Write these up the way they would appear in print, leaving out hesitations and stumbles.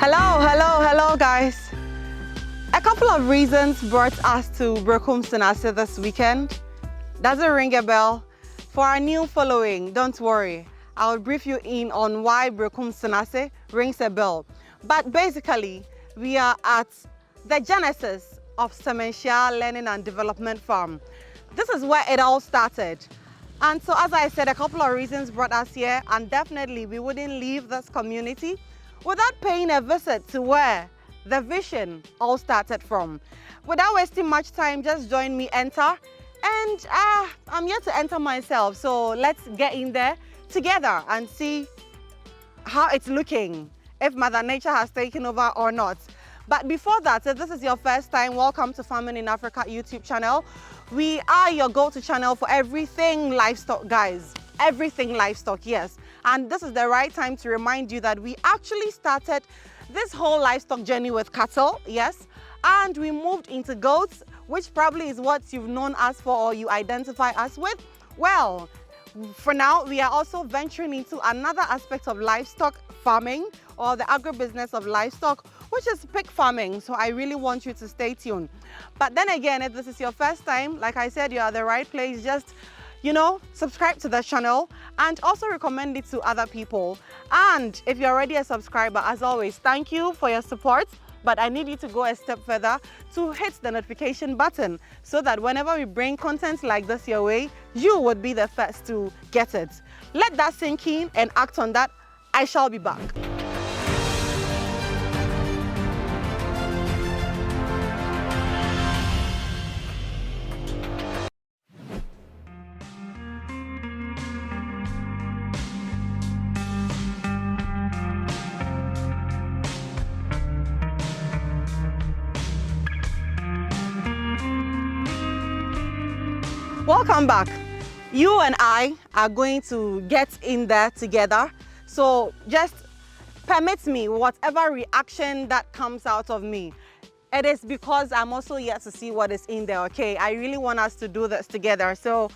Hello, guys. A couple of reasons brought us to Berekum Senase this weekend. Does it ring a bell? For our new following, don't worry. I'll brief you in on why Berekum Senase rings a bell. But basically, we are at the genesis of Semanhyia Learning and Development Farm. This is where it all started. And so, as I said, a couple of reasons brought us here, and definitely we wouldn't leave this community without paying a visit to where the vision all started from. Without wasting much time, just join me enter. And I'm here to enter myself, so let's get in there together and see how it's looking, if Mother Nature has taken over or not. But before that, if this is your first time, welcome to Farming in Africa YouTube channel. We are your go-to channel for everything livestock, guys. Everything livestock, yes. And this is the right time to remind you that we actually started this whole livestock journey with cattle, yes. And we moved into goats, which probably is what you've known us for or you identify us with. Well, for now, we are also venturing into another aspect of livestock farming or the agribusiness of livestock, which is pig farming. So I really want you to stay tuned. But then again, if this is your first time, like I said, you are at the right place. Just, subscribe to the channel and also recommend it to other people. And if you're already a subscriber, as always, thank you for your support. But I need you to go a step further to hit the notification button so that whenever we bring content like this your way, you would be the first to get it. Let that sink in and act on that. I shall be back. Welcome back. You and I are going to get in there together. So just permit me whatever reaction that comes out of me. It is because I'm also here to see what is in there, okay? I really want us to do this together. So,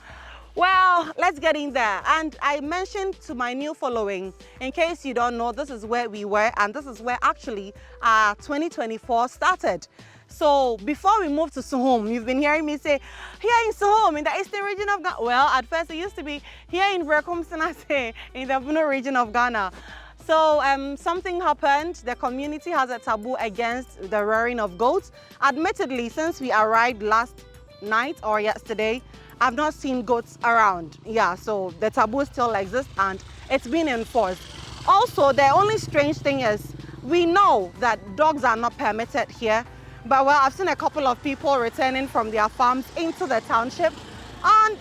well, let's get in there. And I mentioned to my new following, in case you don't know, this is where we were, and this is where actually 2024 started. So before we moved to Suhum, you've been hearing me say, here in Suhum, in the eastern region of Ghana. Well, at first it used to be here in Berekum Senase, in the Bunu region of Ghana. So something happened. The community has a taboo against the rearing of goats. Admittedly, since we arrived last night or yesterday, I've not seen goats around. Yeah, so the taboo still exists and it's been enforced. Also, the only strange thing is, we know that dogs are not permitted here. But well, I've seen a couple of people returning from their farms into the township and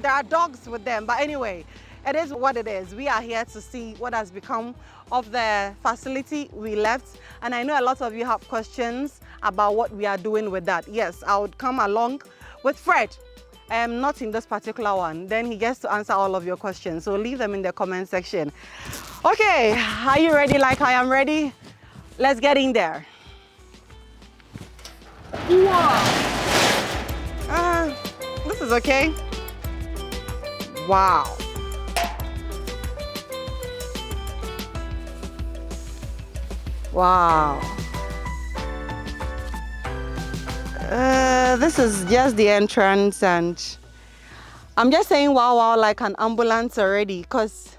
there are dogs with them. But anyway, it is what it is. We are here to see what has become of the facility we left. And I know a lot of you have questions about what we are doing with that. Yes, I would come along with Fred. Not in this particular one. Then he gets to answer all of your questions. So leave them in the comment section. Okay, are you ready like I am ready? Let's get in there. Wow. This is okay. Wow. Wow. This is just the entrance, and I'm just saying wow like an ambulance already, because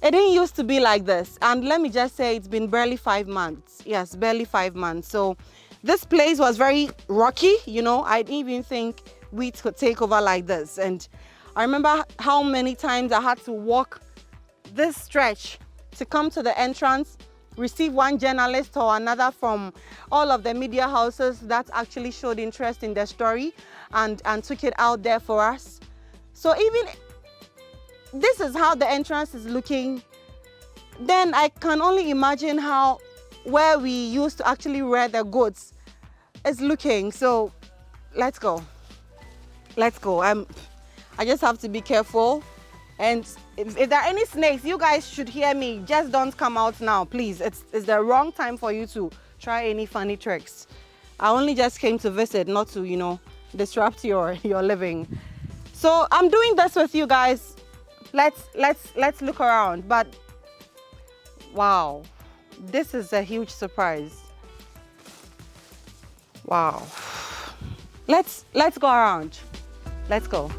it didn't used to be like this. And let me just say, it's been barely 5 months. Yes, barely 5 months. So this place was very rocky, I didn't even think weeds could take over like this. And I remember how many times I had to walk this stretch to come to the entrance, receive one journalist or another from all of the media houses that actually showed interest in the story and took it out there for us. So even this is how the entrance is looking. Then I can only imagine how where we used to actually rear the goats is looking. So let's go. I just have to be careful. And if there are any snakes, you guys should hear me. Just don't come out now, please. It's the wrong time for you to try any funny tricks. I only just came to visit, not to, disrupt your living. So I'm doing this with you guys. Let's look around. But wow. This is a huge surprise. Wow. Let's go around. Let's go.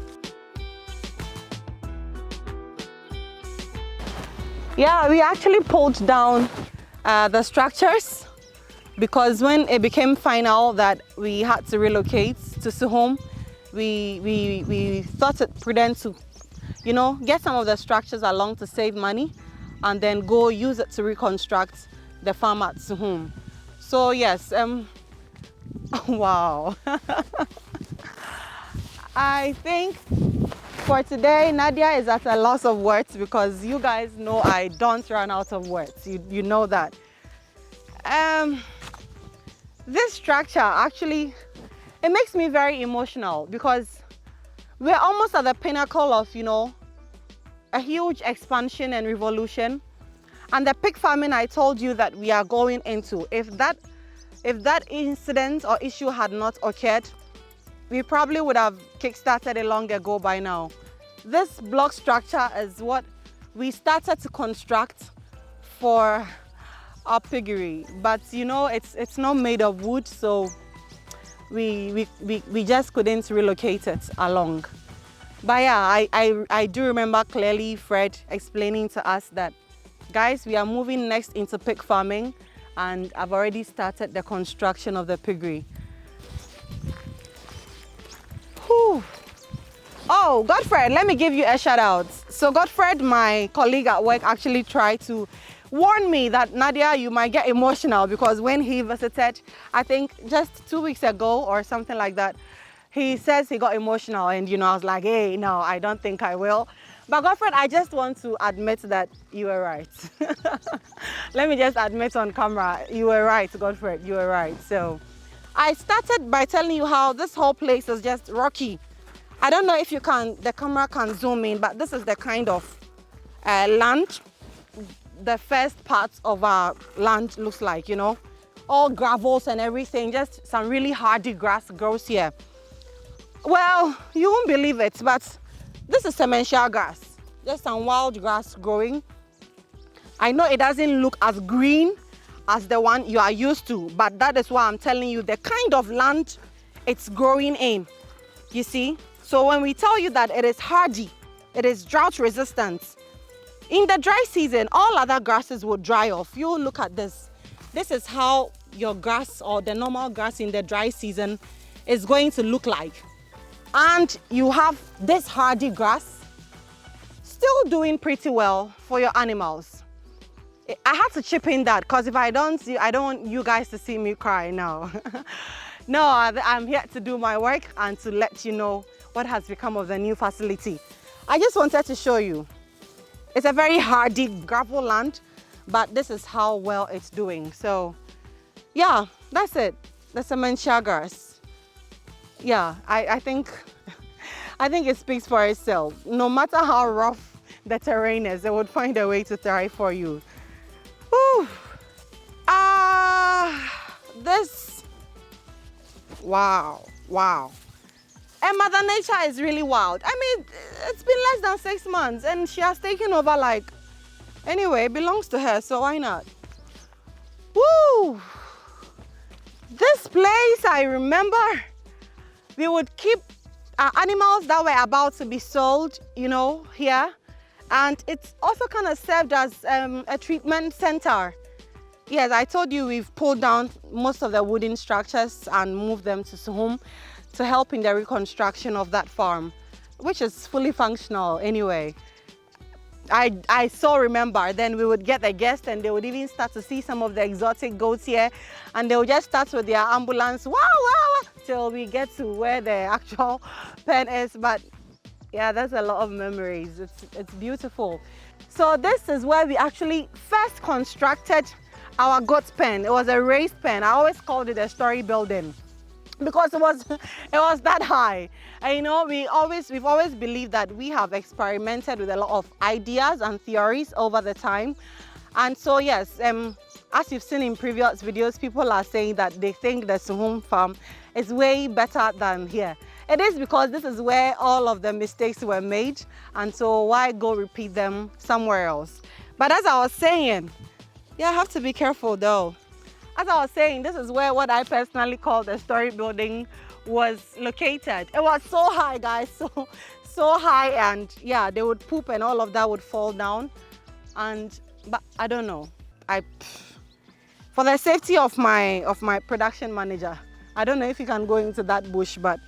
Yeah, we actually pulled down the structures because when it became final that we had to relocate to Suhum, we thought it prudent to, you know, get some of the structures along to save money and then go use it to reconstruct the farm at Suhum. So yes, wow. I think for today, Nadia is at a loss of words because you guys know I don't run out of words. You know that. This structure actually, it makes me very emotional because we're almost at the pinnacle of, you know, a huge expansion and revolution. And the pig farming I told you that we are going into, if that incident or issue had not occurred, we probably would have kickstarted it long ago by now. This block structure is what we started to construct for our piggery, but you know, it's not made of wood, so we just couldn't relocate it along. But yeah, I do remember clearly Fred explaining to us that, guys, we are moving next into pig farming, and I've already started the construction of the piggery. Whew. Oh, Godfred, let me give you a shout out. So Godfred, my colleague at work, actually tried to warn me that, Nadia, you might get emotional, because when he visited, I think just 2 weeks ago or something like that, he says he got emotional, and you know, I was like, hey, no, I don't think I will. But Godfred, I just want to admit that you were right. Let me just admit on camera, you were right, Godfred, you were right. So I started by telling you how this whole place is just rocky. I don't know if the camera can zoom in, but this is the kind of land the first part of our land looks like, you know, all gravels and everything, just some really hardy grass grows here. Well, you won't believe it, but this is Semanhyia grass, just some wild grass growing. I know it doesn't look as green as the one you are used to, but that is why I'm telling you the kind of land it's growing in, you see. So when we tell you that it is hardy, it is drought resistant, in the dry season, all other grasses will dry off. You look at this. This is how your grass or the normal grass in the dry season is going to look like. And you have this hardy grass still doing pretty well for your animals. I had to chip in that because if I don't want you guys to see me cry now. No, I'm here to do my work and to let you know what has become of the new facility. I just wanted to show you. It's a very hardy gravel land, but this is how well it's doing. So yeah, that's it. The Semanhyia grass. Yeah, I think it speaks for itself. No matter how rough the terrain is, it would find a way to thrive for you. Whew. This, wow. And Mother Nature is really wild. I mean, it's been less than 6 months and she has taken over, like, anyway, it belongs to her, so why not? Woo! This place, I remember, we would keep animals that were about to be sold, you know, here. And it's also kind of served as a treatment center. Yes, I told you we've pulled down most of the wooden structures and moved them to Suhum to help in the reconstruction of that farm, which is fully functional anyway. I so remember then we would get the guests and they would even start to see some of the exotic goats here, and they would just start with their ambulance, wow, wow, till we get to where the actual pen is. But yeah, there's a lot of memories. It's beautiful. So this is where we actually first constructed our goat pen. It was a raised pen. I always called it a story building, because it was that high. And you know, we've always believed that we have experimented with a lot of ideas and theories over the time. And so yes, as you've seen in previous videos, people are saying that they think the Suhum farm is way better than here. It is because this is where all of the mistakes were made, and so why go repeat them somewhere else? But as I was saying, Yeah, I have to be careful though. As I was saying, this is where what I personally call the story building was located. It was so high, guys, so high, and yeah, they would poop and all of that would fall down. But I don't know. For the safety of my production manager, I don't know if you can go into that bush, but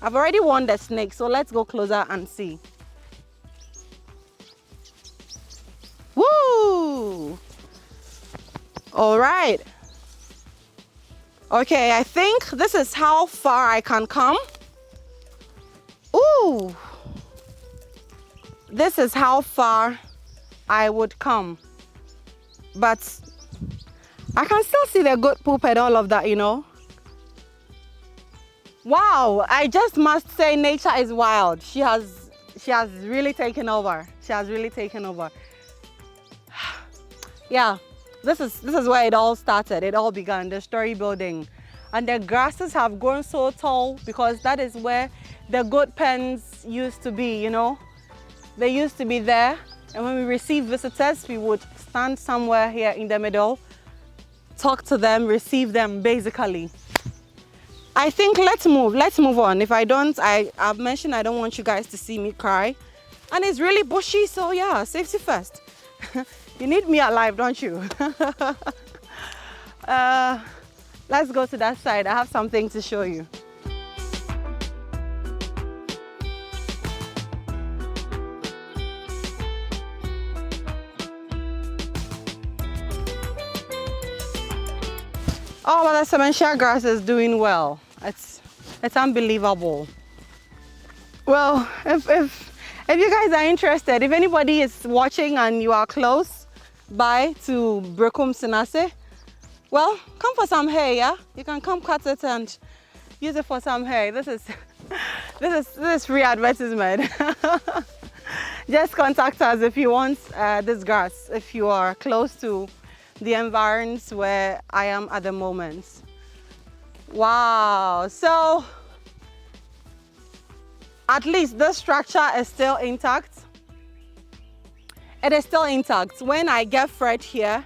I've already warned the snake, so let's go closer and see. Woo! All right. Okay, I think this is how far I can come. Ooh! This is how far I would come. But I can still see the goat poop and all of that, you know. Wow, I just must say nature is wild. She has really taken over. She has really taken over. Yeah, this is where it all started. It all began, the story building. And the grasses have grown so tall because that is where the goat pens used to be, you know. They used to be there. And when we receive visitors, we would stand somewhere here in the middle, talk to them, receive them, basically. I think let's move on. If I don't, I've mentioned I don't want you guys to see me cry. And it's really bushy, so yeah, safety first. You need me alive, don't you? Let's go to that side. I have something to show you. Oh, but the Semanhyia grass is doing well. It's unbelievable. Well, if you guys are interested, if anybody is watching and you are close by to Berekum Senase, well, come for some hay, yeah? You can come cut it and use it for some hay. This is free advertisement. Just contact us if you want this grass, if you are close to the environs where I am at the moment. Wow, so at least the structure is still intact. It is still intact. When I get Fred here,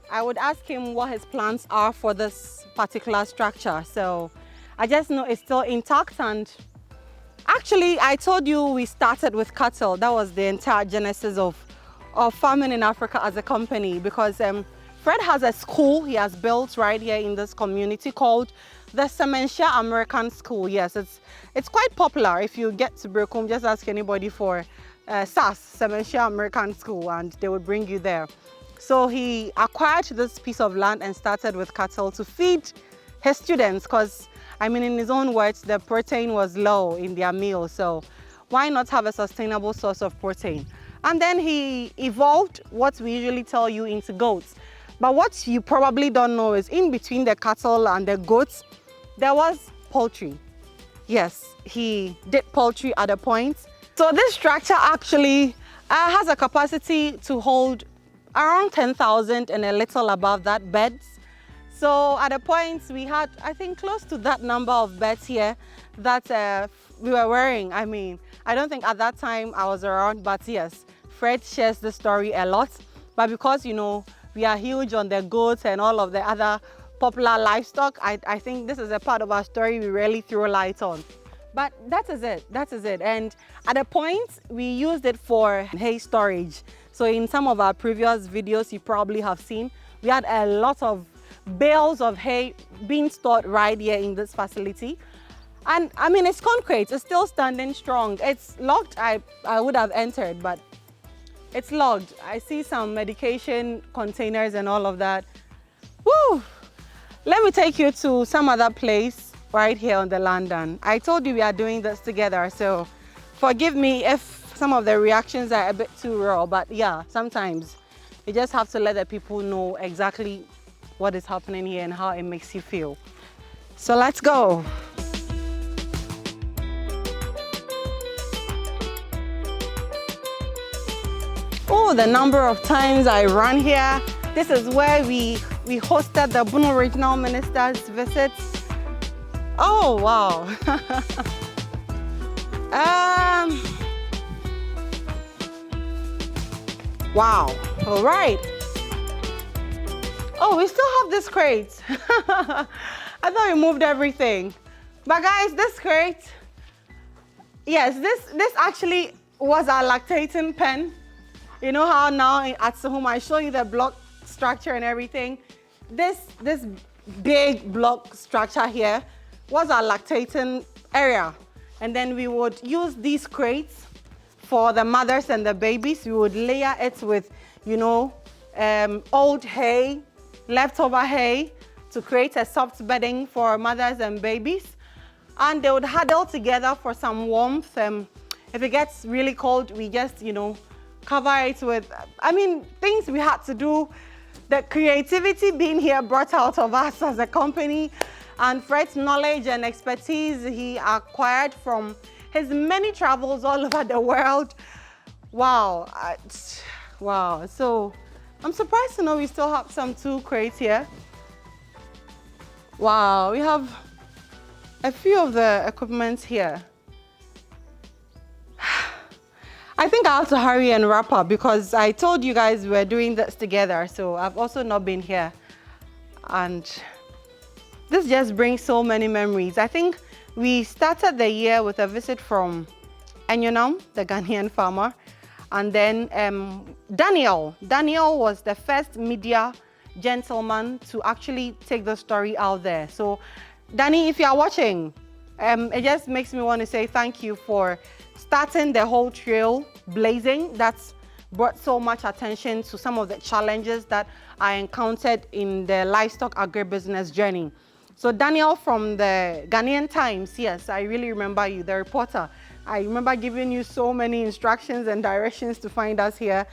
I would ask him what his plans are for this particular structure. So I just know it's still intact. And actually, I told you we started with cattle. That was the entire genesis of farming in Africa as a company, because Fred has a school he has built right here in this community called the Semanhyia American School. Yes, it's quite popular. If you get to Berekum, just ask anybody for SAS, Semanhyia American School, and they will bring you there. So he acquired this piece of land and started with cattle to feed his students, because, I mean, in his own words, the protein was low in their meal. So why not have a sustainable source of protein? And then he evolved what we usually tell you into goats. But what you probably don't know is in between the cattle and the goats, there was poultry. Yes, he did poultry at a point. So this structure actually has a capacity to hold around 10,000 and a little above that beds. So at a point we had, I think, close to that number of beds here that we were wearing. I mean, I don't think at that time I was around, but yes, Fred shares the story a lot. But because, you know, we are huge on the goats and all of the other popular livestock, I think this is a part of our story we rarely throw light on. But that is it. And at a point, we used it for hay storage. So in some of our previous videos, you probably have seen, we had a lot of bales of hay being stored right here in this facility. And I mean, it's concrete, it's still standing strong. It's locked, I would have entered, but it's locked. I see some medication containers and all of that. Woo! Let me take you to some other place right here on the London. I told you we are doing this together, so forgive me if some of the reactions are a bit too raw, but yeah, sometimes you just have to let the people know exactly what is happening here and how it makes you feel. So let's go. Oh, the number of times I ran here. This is where we hosted the Bono Regional Minister's visits. Oh, wow. Wow, all right. Oh, we still have this crate. I thought we moved everything. But guys, this crate, yes, this actually was our lactating pen. You know how now at home I show you the block structure and everything. This big block structure here was our lactating area. And then we would use these crates for the mothers and the babies. We would layer it with, you know, old hay, leftover hay, to create a soft bedding for mothers and babies. And they would huddle together for some warmth. If it gets really cold, we just, you know, cover it with, I mean, things we had to do. The creativity being here brought out of us as a company, and Fred's knowledge and expertise he acquired from his many travels all over the world. Wow, wow. So I'm surprised to know we still have some 2 crates here. Wow, we have a few of the equipment here. I think I have to hurry and wrap up because I told you guys we're doing this together, so I've also not been here. And this just brings so many memories. I think we started the year with a visit from Enyonam, the Ghanaian farmer, and then Daniel. Daniel was the first media gentleman to actually take the story out there. So Danny, if you are watching, it just makes me want to say thank you for starting the whole trail blazing. That's brought so much attention to some of the challenges that I encountered in the livestock agribusiness journey. So Daniel from the Ghanaian Times, yes, I really remember you, the reporter. I remember giving you so many instructions and directions to find us here.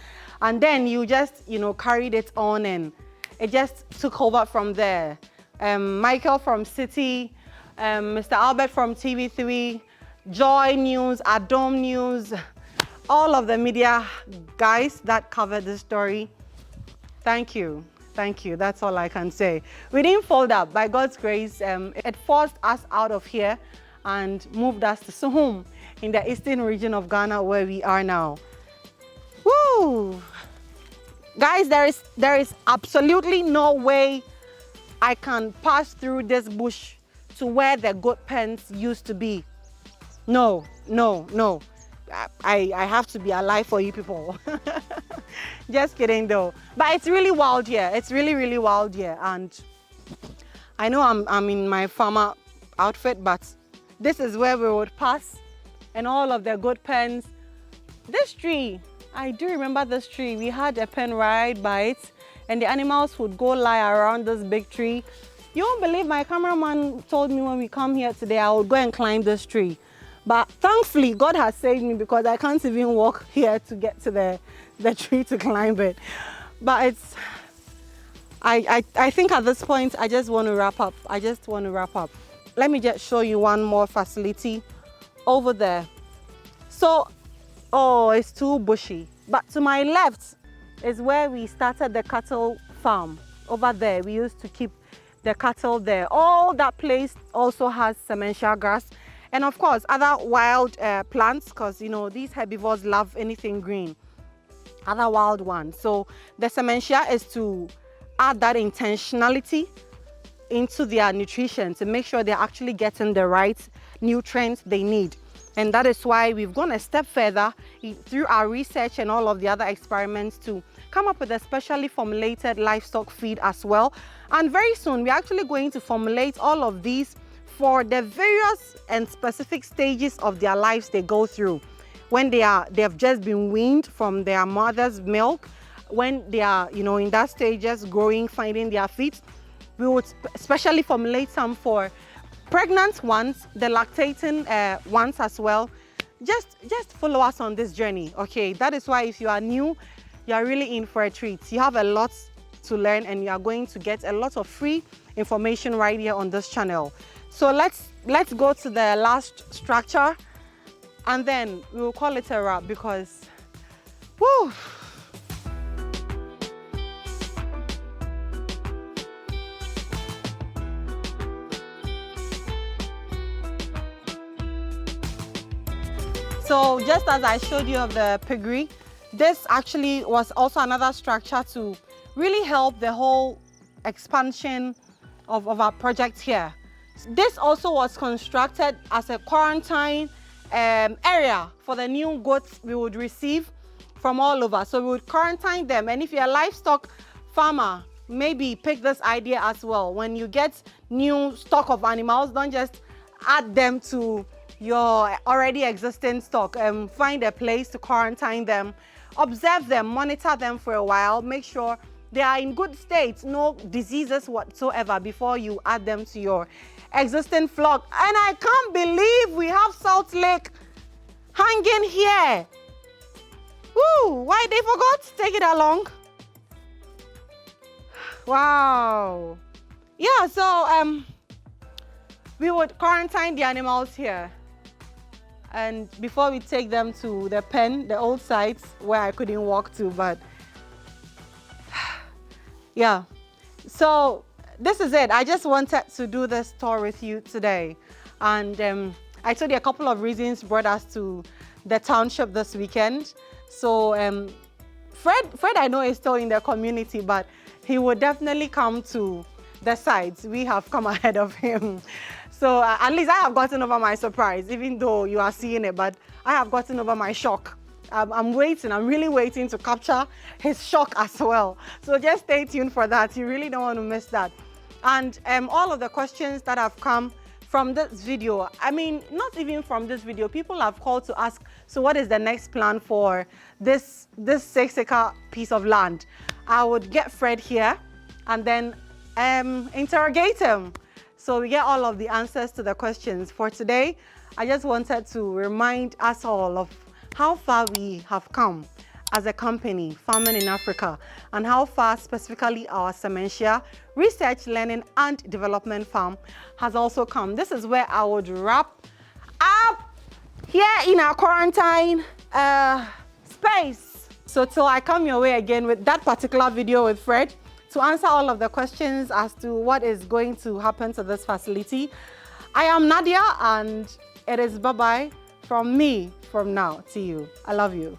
And then you just, you know, carried it on and it just took over from there. Michael from City, Mr. Albert from TV3, Joy News, Adom News, all of the media guys that covered the story. Thank you. Thank you. That's all I can say. We didn't fold up. By God's grace, it forced us out of here and moved us to Suhum in the eastern region of Ghana where we are now. Woo! Guys, there is absolutely no way I can pass through this bush to where the goat pens used to be. No, no, no. I have to be alive for you people. Just kidding though. But it's really wild here. It's really, really wild here. And I know I'm in my farmer outfit, but this is where we would pass and all of the goat pens. This tree, I do remember this tree. We had a pen right by it and the animals would go lie around this big tree. You won't believe my cameraman told me when we come here today, I would go and climb this tree. But thankfully, God has saved me because I can't even walk here to get to the tree to climb it. But it's, I think at this point, I just want to wrap up. I just want to wrap up. Let me just show you one more facility over there. So, oh, it's too bushy. But to my left is where we started the cattle farm. Over there, we used to keep the cattle there. All that place also has Semanhyia grass. And of course, other wild plants, because, you know, these herbivores love anything green, other wild ones. So the Semanhyia is to add that intentionality into their nutrition to make sure they're actually getting the right nutrients they need. And that is why we've gone a step further through our research and all of the other experiments to come up with a specially formulated livestock feed as well. And very soon, we're actually going to formulate all of these for the various and specific stages of their lives they go through. When they have just been weaned from their mother's milk, when they are, you know, in that stage, just growing, finding their feet, we would specially formulate some for pregnant ones, the lactating ones as well. Just follow us on this journey, okay? That is why if you are new, you are really in for a treat. You have a lot to learn and you are going to get a lot of free information right here on this channel. So let's go to the last structure and then we will call it a wrap because, woo! So just as I showed you of the piggery, this actually was also another structure to really help the whole expansion of our project here. This also was constructed as a quarantine area for the new goats we would receive from all over. So we would quarantine them. And if you're a livestock farmer, maybe pick this idea as well. When you get new stock of animals, don't just add them to your already existing stock. Find a place to quarantine them, observe them, monitor them for a while, make sure they are in good state, no diseases whatsoever before you add them to your existing flock. And I can't believe we have Salt Lake hanging here. Woo, why they forgot to take it along? Wow. Yeah, so we would quarantine the animals here. And before we take them to the pen, the old sites where I couldn't walk to, but yeah. So this is it. I just wanted to do this tour with you today. And I told you a couple of reasons brought us to the township this weekend. So Fred I know is still in the community, but he would definitely come to the sites. We have come ahead of him. So at least I have gotten over my surprise, even though you are seeing it, but I have gotten over my shock. I'm really waiting to capture his shock as well. So just stay tuned for that. You really don't want to miss that. And all of the questions that have come from this video, I mean, not even from this video, people have called to ask, so what is the next plan for this 6-acre piece of land? I would get Fred here and then interrogate him. So we get all of the answers to the questions. For today, I just wanted to remind us all of how far we have come as a company, Farming in Africa, and how far specifically our Semanhyia Research, Learning and Development Farm has also come. This is where I would wrap up here in our quarantine space. So till I come your way again with that particular video with Fred to answer all of the questions as to what is going to happen to this facility, I am Nadia, and it is bye-bye from me from now to you. I love you.